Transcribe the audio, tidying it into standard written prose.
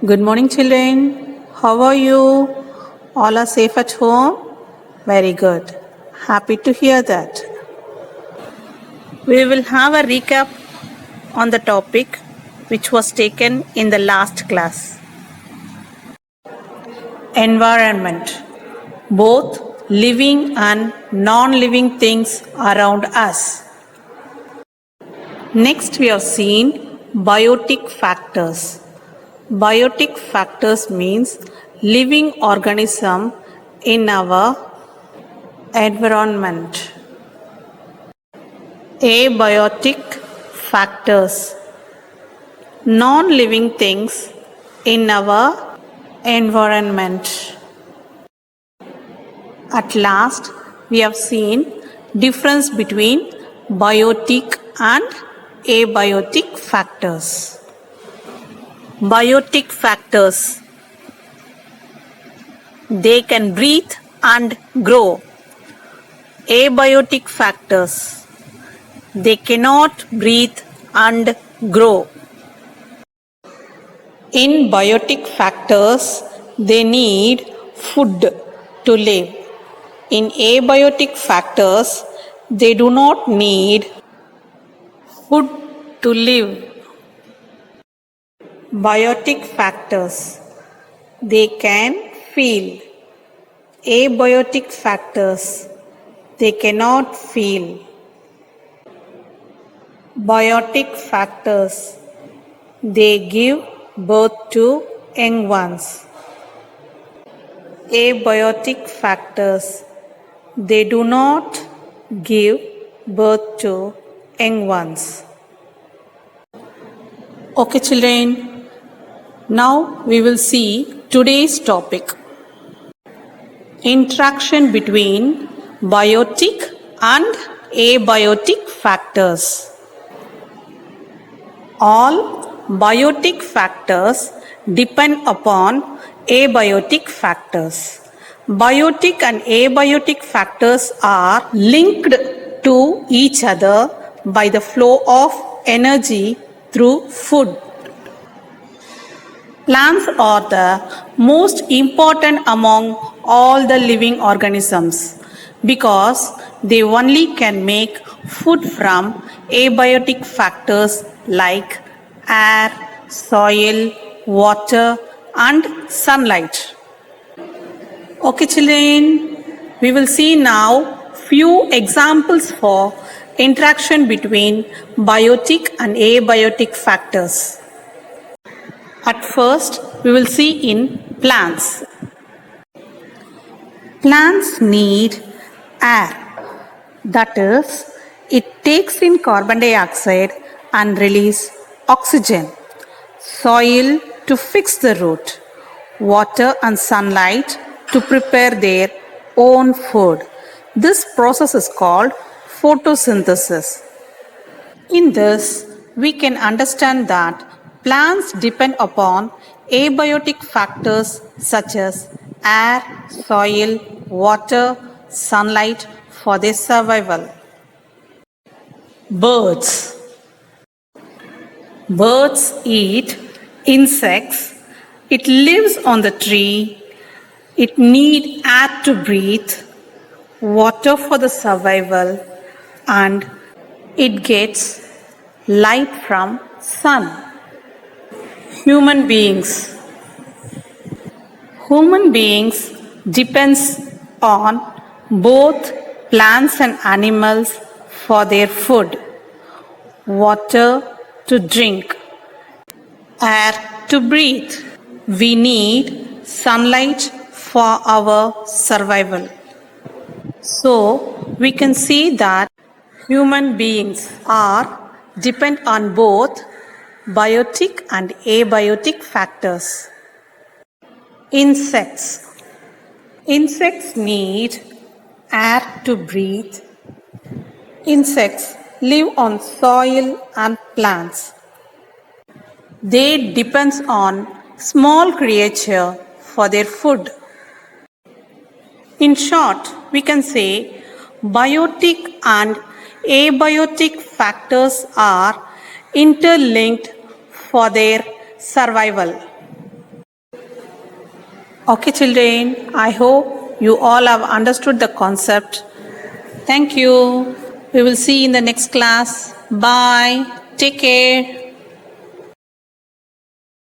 Good morning, children. How are you? All are safe at home? Very good. Happy to hear that. We will have a recap on the topic which was taken in the last class. Environment. Both living and non-living things around us. Next, we have seen biotic factors. Biotic factors means living organism in our environment. Abiotic factors, non-living things in our environment. At last, we have seen difference between biotic and abiotic factors. Biotic factors, they can breathe and grow. Abiotic factors, they cannot breathe and grow. In biotic factors, they need food to live. In abiotic factors, they do not need food to live. Biotic factors, they can feel. Abiotic factors, they cannot feel. Biotic factors, they give birth to young ones. Abiotic factors, they do not give birth to young ones. Okay, children. Now we will see today's topic. Interaction between biotic and abiotic factors. All biotic factors depend upon abiotic factors. Biotic and abiotic factors are linked to each other by the flow of energy through food. Plants are the most important among all the living organisms because they only can make food from abiotic factors like air, soil, water, and sunlight. Okay, children, we will see now few examples for interaction between biotic and abiotic factors. At first, we will see in plants. Plants need air. That is, it takes in carbon dioxide and release oxygen. Soil to fix the root. Water and sunlight to prepare their own food. This process is called photosynthesis. In this, we can understand that plants depend upon abiotic factors such as air, soil, water, sunlight for their survival. Birds. Birds eat insects. It lives on the tree. It needs air to breathe, water for the survival, and it gets light from sun. Human beings. Human beings depends on both plants and animals for their food, water to drink, air to breathe. We need sunlight for our survival. So we can see that human beings depend on both biotic and abiotic factors. Insects. Insects need air to breathe. Insects live on soil and plants. They depend on small creature for their food. In short, we can say biotic and abiotic factors are interlinked for their survival. Okay, children, I hope you all have understood the concept. Thank you. We will see you in the next class. Bye. Take care.